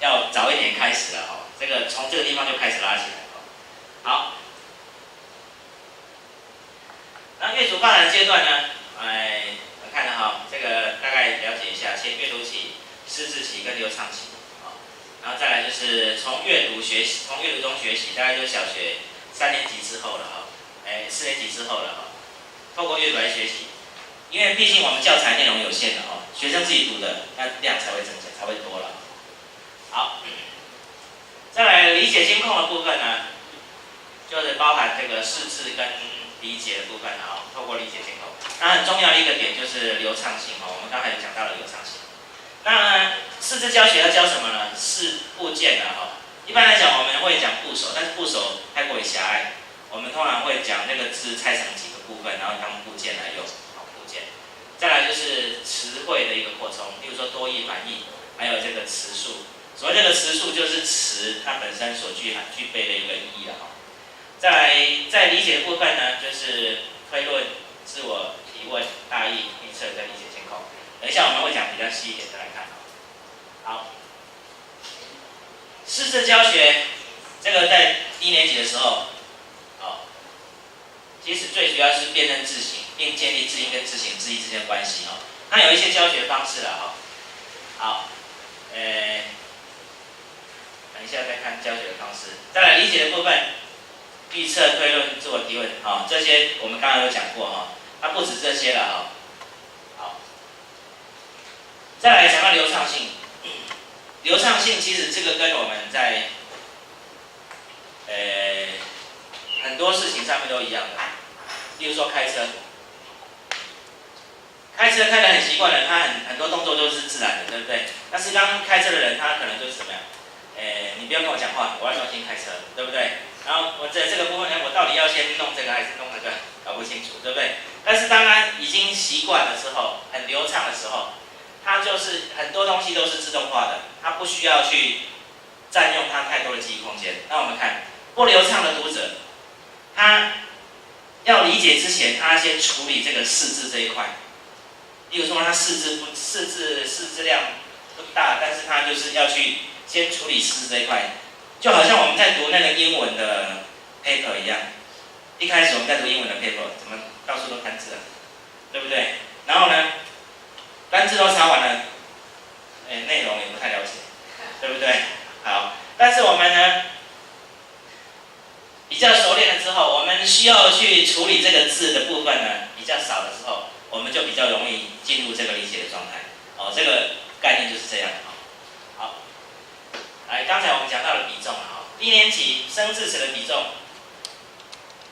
要早一点开始了哈，这个从这个地方就开始拉起来。好，那阅读发展阶段呢，我看了哈，这个大概了解一下，先阅读起、识字起跟流畅起，然后再来就是从阅读学习，从阅读中学习，大概就是小学3年级之后了哈，4年级之后了哈，透过阅读来学习，因为毕竟我们教材内容有限的哈，学生自己读的那量才会增加，才会多了。好，再来理解监控的部分呢，就是包含这个识字跟理解的部分啊，透过理解监控。那很重要的一个点就是流畅性哦，我们刚才有讲到了流畅性。那识字教学要教什么呢？是部件的哈。一般来讲我们会讲部首，但是部首太过于狭隘，我们通常会将那个字拆成几个部分，然后当部件来用，部件。再来就是词汇的一个扩充，例如说多义、反义，还有这个词数。所谓这个词数就是词它本身所具备的一个意义了哈。再来，在理解的部分呢，就是推论、自我提问、大意、预测跟理解监控。等一下我们会讲比较细一点的来看。好，识字教学这个在1年级的时候，其实最主要是辨认字形，并建立字音跟字形、字义之间的关系哦。它有一些教学方式了哈。好，等一下再看教学的方式。再来理解的部分，预测、推论、自我提问，这些我们刚刚有讲过哈，它不止这些了哈。好，再来讲到流畅性，流畅性其实这个跟我们在很多事情上面都一样的，例如说开车，开得很习惯了，他很多动作都是自然的，对不对？但是刚开车的人，他可能就是怎么样？你不要跟我讲话，我要专心开车，对不对？然后我在这个部分，我到底要先弄这个还是弄那个，搞不清楚，对不对？但是当他已经习惯了之后，很流畅的时候，他就是很多东西都是自动化的，他不需要去占用他太多的记忆空间。那我们看不流畅的读者，他要理解之前，他先处理这个识字这一块。例如说，他识字量不大，但是他就是要去先处理识字这一块，就好像我们在读那个英文的 paper 一样。一开始我们在读英文的 paper， 怎么到处都单字啊，对不对？然后呢，单字都查完了，内容也不太了解，对不对？好，但是我们呢，比较熟练了之后，我们需要去处理这个字的部分呢，比较少的时候，我们就比较容易进入这个理解的状态。这个概念就是这样。好，来，刚才我们讲到了比重了1年级生字词的比重，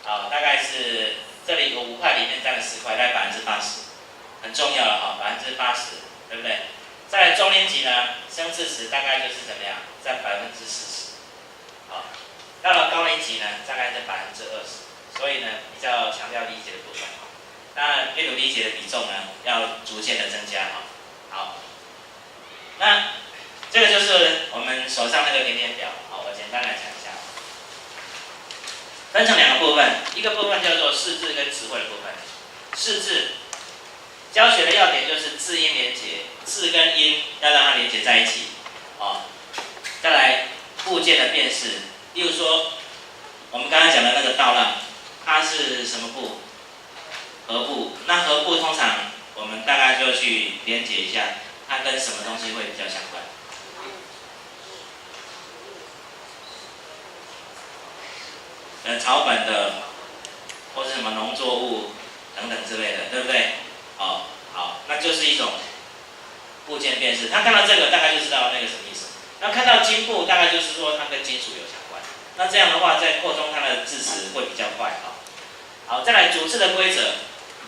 大概是这里有5块，里面占了10块，大概80%，很重要了80%，对不对？再来中年级呢，生字词大概就是怎么样，占40%。好，到了高年级呢，大概在20%，所以呢，比较强调理解的部分。那阅读理解的比重呢，要逐渐的增加好，那这个就是我们手上那个点点表。我简单来讲一下，分成2个部分，一个部分叫做识字跟词汇的部分。识字教学的要点就是字音连结，字跟音要让它连结在一起。再来部件的辨识，例如说我们刚才讲的那个倒浪，它是什么部？合部。那合部通常我们大概就去连结一下，它跟什么东西会比较相关？草本的，或是什么农作物等等之类的，对不对？好，那就是一种部件辨识。他看到这个大概就知道那个什么意思。那看到金部大概就是说它跟金属有相关。那这样的话，在扩充它的字词会比较快。好，再来组字的规则。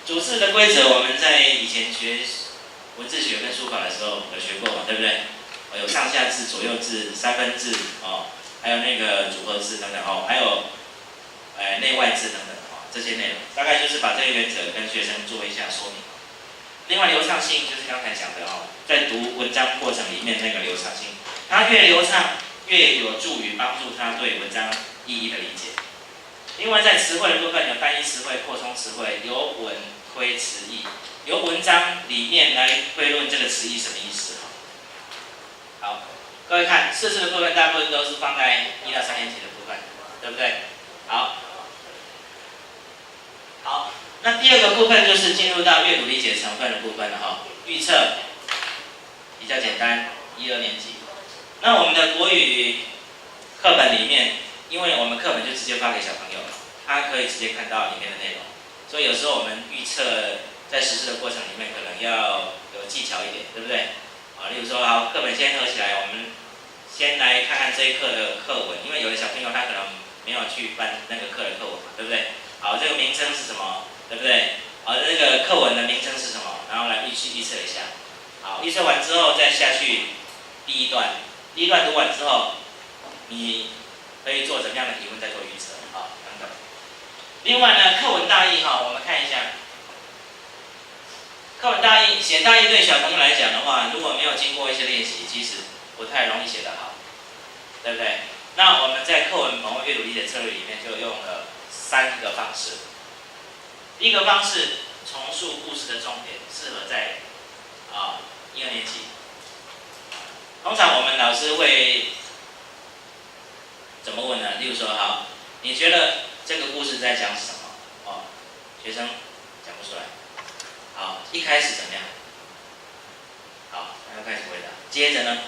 组字的规则我们在以前学文字学跟书法的时候有学过嘛，对不对？有上下字、左右字、三分字还有那个组合字等等还有内外字等等这些内容，大概就是把这个原则跟学生做一下说明。另外流畅性就是刚才讲的在读文章过程里面那个流畅性，它越流畅越有助于帮助他对文章意义的理解。另外在词汇的部分有单一词汇、扩充词汇、由文推词义，由文章里面来推论这个词义什么意思。好，各位看试吃的部分，大部分都是放在1到3年级的部分，对不对？好，好，那第二个部分就是进入到阅读理解成分的部分了哈。预测比较简单，1、2年级。那我们的国语课本里面，因为我们课本就直接发给小朋友了，他可以直接看到里面的内容，所以有时候我们预测在实施的过程里面可能要有技巧一点，对不对？啊，例如说，好，课本先合起来，我们先来看看这一课的课文，因为有的小朋友他可能没有去翻那个课的课文嘛，对不对？好，这个名称是什么，对不对？好，这个课文的名称是什么？然后来预测一下。好，预测完之后再下去第一段读完之后，你可以做怎么样的提问，再做预测啊等等。另外呢，课文大意哈，我们看一下。课文大意写大意对小朋友来讲的话，如果没有经过一些练习，其实不太容易写得好，对不对？那我们在课文本位阅读理解策略里面就用了3个方式。第一个方式，重述故事的重点，适合在1、2年级。通常我们老师会怎么问呢？例如说，好，你觉得这个故事在讲什么？哦，学生讲不出来。好，一开始怎么样？好，然后开始回答。接着呢？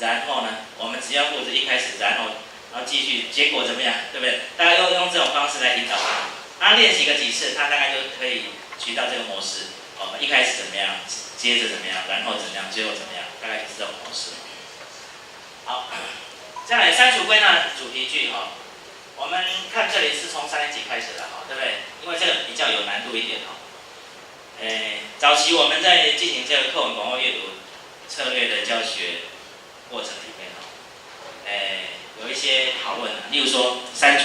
然后呢？我们只要顾着一开始，然后继续，结果怎么样？对不对？大家用这种方式来引导他。他练习个几次，他大概就可以取到这个模式。哦，一开始怎么样？接着怎么样？然后怎么样？最后怎么样？大概就是这种模式。好，再来删除归纳主题句哈。我们看这里是从3年级开始的哈，对不对？因为这个比较有难度一点哈。早期我们在进行这个课文本位阅读策略的教学过程里面有一些讨论，例如说删除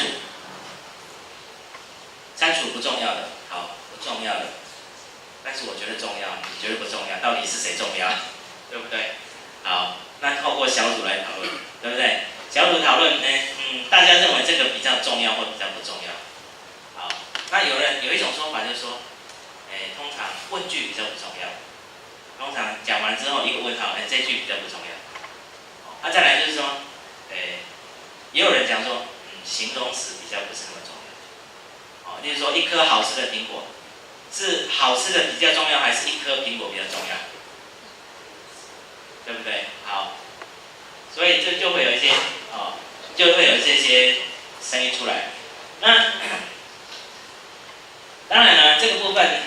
不重要的，好，不重要的，但是我觉得重要，你觉得不重要，到底是谁重要，对不对？好，那透过小组来讨论，对不对？小组讨论呢，大家认为这个比较重要或比较不重要。好，那有一种说法就是说，通常问句比较不重要，通常讲完之后一个问号，这句比较不重要。再来就是说，也有人讲说，形容词比较不是那么重要。例如说一颗好吃的苹果，是好吃的比较重要，还是一颗苹果比较重要？对不对？好，所以这就会有一些这些声音出来。那当然呢，这个部分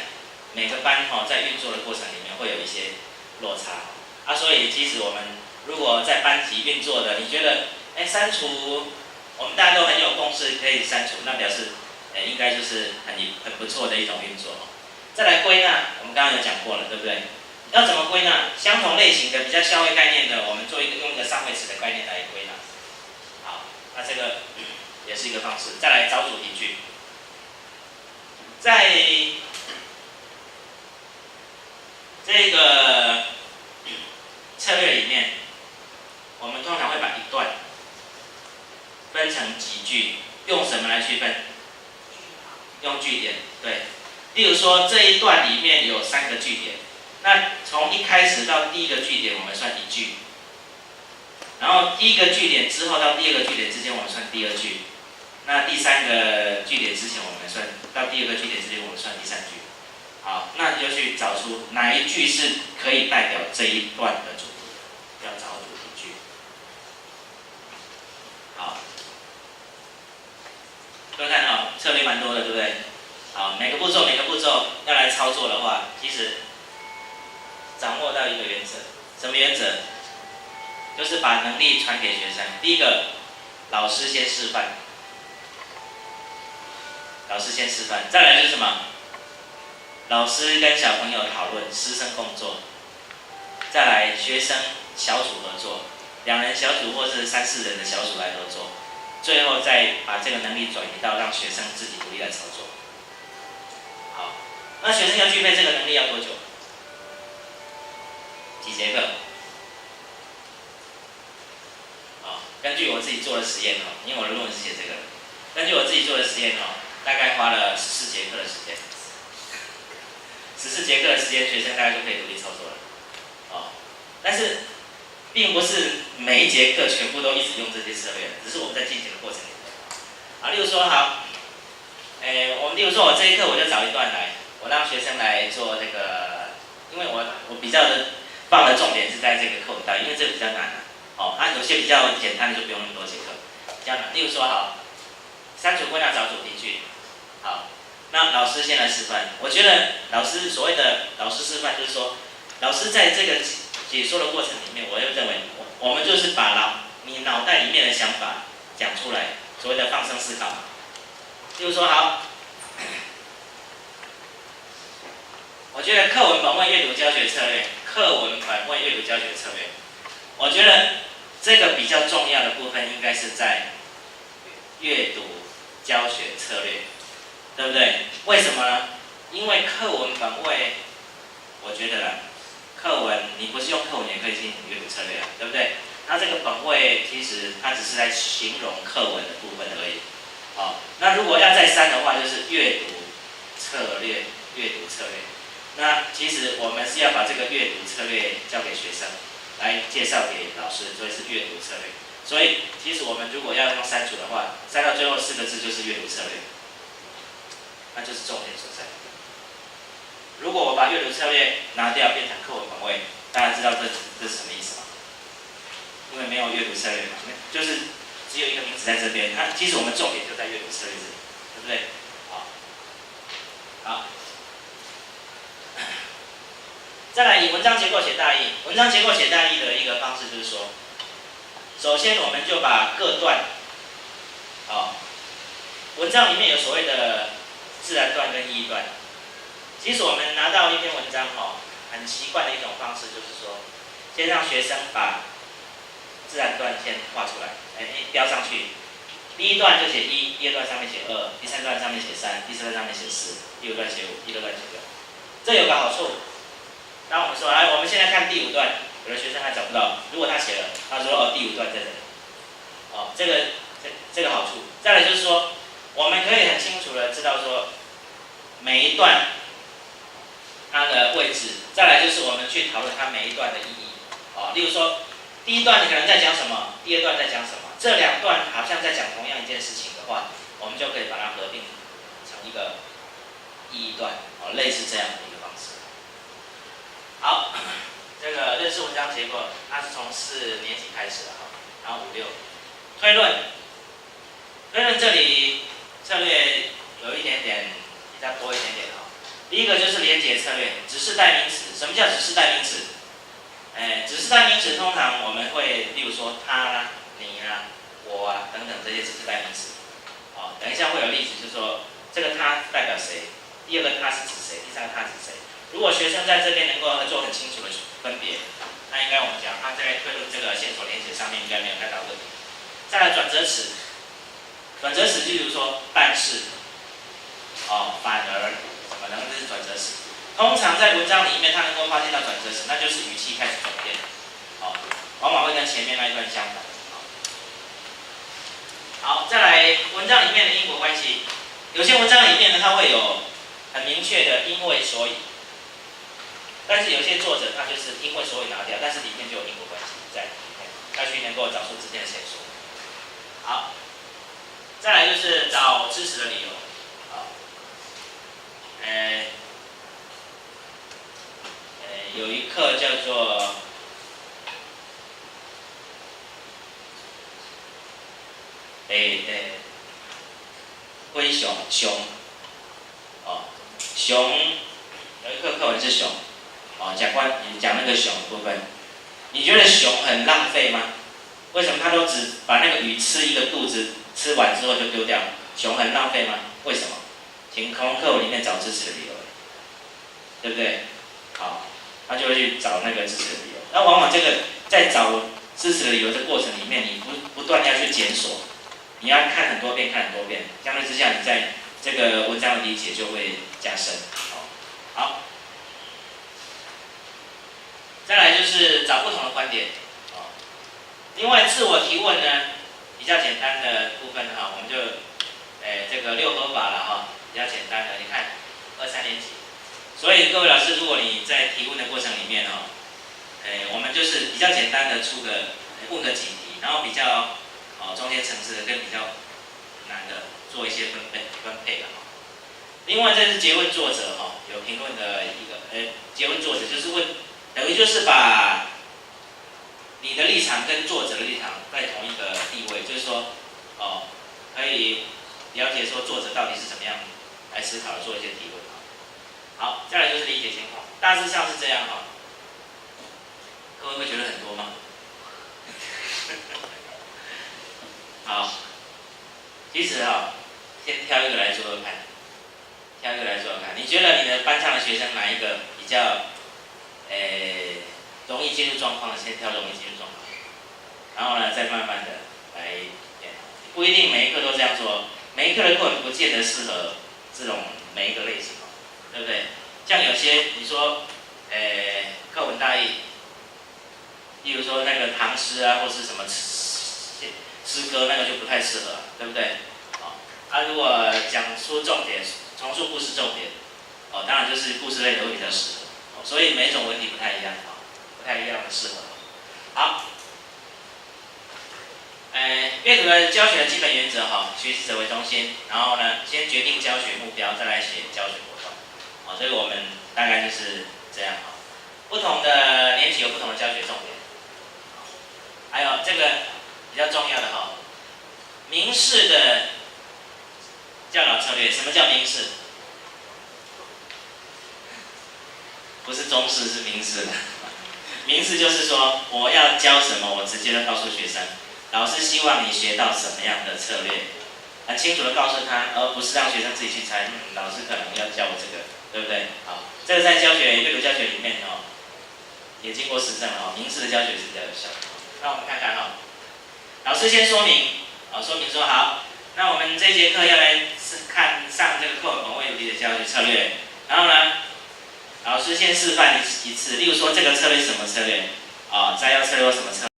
每个班在运作的过程里面会有一些落差所以其实我们如果在班级运作的，你觉得删除，我们大家都很有共识可以删除，那表示应该就是很不错的一种运作。再来归纳，我们刚刚有讲过了，对不对？要怎么归纳？相同类型的比较校位概念的，我们用一个上位词的概念来归纳。好，那这个也是一个方式。再来找主题句，在这个策略里面，我们通常会把一段分成几句，用什么来区分？用句点，对。例如说这一段里面有3个句点，那从一开始到第一个句点，我们算1句，然后第一个句点之后到第2个句点之间，我们算第2句，那第3个句点之前，我们算到第2个句点之间，我们算第3句。好，那你就去找出哪一句是可以代表这一段的主题，要找主题句。好，各位看策略蛮多的，对不对？好，每个步骤要来操作的话，其实掌握到一个原则，什么原则？就是把能力传给学生。第一个，老师先示范，再来是什么？老师跟小朋友讨论，师生共作，再来学生小组合作，2人小组或是3、4人的小组来合作，最后再把这个能力转移到让学生自己独立来操作。好，那学生要具备这个能力要多久？几节课？根据我自己做的实验因为我的论文是写这个，根据我自己做的实验大概花了14节课的时间。14节课的时间，学生大概就可以独立操作了。但是并不是每一节课全部都一直用这些策略，只是我们在进行的过程里面。啊，例如说好，我们例如说我这一课我就找一段来，我让学生来做这个，因为我比较的放的重点是在这个课文当中，因为这个比较难哦，有些比较简单的就不用那么多节课，比较难。例如说好，删除规要找主题句，好，那老师先来示范。我觉得老师所谓的老师示范，就是说，老师在这个解说的过程里面，我又认为我们就是把你脑袋里面的想法讲出来，所谓的放声思考。例如说好，我觉得课文本位阅读教学策略，课文本位阅读教学策略，我觉得这个比较重要的部分应该是在阅读教学策略，对不对？为什么呢？因为课文本位，我觉得啦，课文你不是用课文也可以进行阅读策略啊，对不对？它这个本位其实它只是在形容课文的部分而已。好，那如果要再删的话，就是阅读策略，阅读策略。那其实我们是要把这个阅读策略交给学生，来介绍给老师，所以是阅读策略。所以其实我们如果要用删除的话，删到最后4个字就是阅读策略，那就是重点所在。如果我把阅读策略拿掉，变成课文本位，大家知道这是什么意思吗？因为没有阅读策略嘛，就是只有一个名词在这边，它其实我们重点就在阅读策略这里，对不对？好，再来以文章结构写大意。文章结构写大意的一个方式就是说，首先我们就把各段，文章里面有所谓的自然段跟意义段。其实我们拿到一篇文章很习惯的一种方式就是说，先让学生把自然段先画出来，标上去。第一段就写1，第二段上面写2，第三段上面写3，第四段上面写4，第五段写5，第六段写6。这有个好处，当我们说，我们现在看第5段，有的学生还找不到。如果他写了，他说第5段在这里，这个好处。再来就是说，我们可以很清楚的知道说每一段它的位置，再来就是我们去讨论它每一段的意义。例如说，第一段你可能在讲什么，第二段在讲什么，这2段好像在讲同样一件事情的话，我们就可以把它合并成一个意义段，类似这样的一个方式。好，这个认识文章结构，它是从4年级开始的然后5、6，推论这里策略有一点点比较多一点点第一个就是连结策略，指示代名词。什么叫指示代名词？指示代名词通常我们会，例如说他啦、你啦、我等等这些指示代名词。等一下会有例子，就是说这个他代表谁，第二个他是指谁，第三个他指谁。如果学生在这边能够做很清楚的分别，那应该我们讲他在推论这个线索连结上面应该没有太大问题。再来转折词，转折词就比如说但是，反而。这是转折词。通常在文章里面，它能够发现到转折词，那就是语气开始转变，往往会跟前面那一段相反。好，再来文章里面的因果关系，有些文章里面呢，它会有很明确的因为所以，但是有些作者他就是因为所以拿掉，但是里面就有因果关系在里面，要去能够找出之间的线索。好，再来就是找支持的理由。有一课叫做灰熊熊有一课课文是熊讲那个熊的部分，你觉得熊很浪费吗？为什么他都只把那个鱼吃一个肚子，吃完之后就丢掉？熊很浪费吗？为什么？请从课文里面找支持的理由，对不对？好，他就会去找那个支持的理由。那往往这个在找支持的理由的过程里面，你不断要去检索，你要看很多遍，相对之下，你在这个文章的理解就会加深。好，再来就是找不同的观点。另外，自我提问呢，比较简单的部分我们就这个6合法了比较简单的，你看2、3年级。所以各位老师，如果你在提问的过程里面我们就是比较简单的问个几题，然后比较中间层次的跟比较难的做一些分配的。另外，这是诘问作者有评论的一个诘问作者就是等于就是把你的立场跟作者的立场在同一个地位，就是说可以了解说作者到底是怎么样来思考做一些提问。好，再来就是理解情况，大致上是这样各位会觉得很多吗？好，其实先挑一个来做做看，你觉得你的班上的学生哪一个比较容易进入状况的，先挑容易进入状况，然后呢，再慢慢的来检讨。不一定每一课都这样做，每一课的课文不见得适合这种每一个类型对不对？像有些你说课文大意，例如说那个唐诗啊，或是什么诗歌，那个就不太适合，对不对？如果讲出重点，重述故事重点，当然就是故事类的会比较适合，所以每种文体不太一样，不太一样的适合。好，阅读的教学的基本原则学习者为中心，然后呢，先决定教学目标，再来写教学活动，这个我们大概就是这样不同的年级有不同的教学重点，还有这个比较重要的明式的教导策略。什么叫明式？不是中式，是明式的。明式就是说，我要教什么，我直接的告诉学生。老师希望你学到什么样的策略，很清楚的告诉他，而不是让学生自己去猜。老师可能要教我这个，对不对？好，这个在阅读教学里面也经过实证明式的教学是比较有效的。那我们看看老师先说明，说明说好，那我们这节课要来上这个课本为理的教学策略，然后呢，老师先示范一次，例如说这个策略是什么策略摘要策略有什么策略。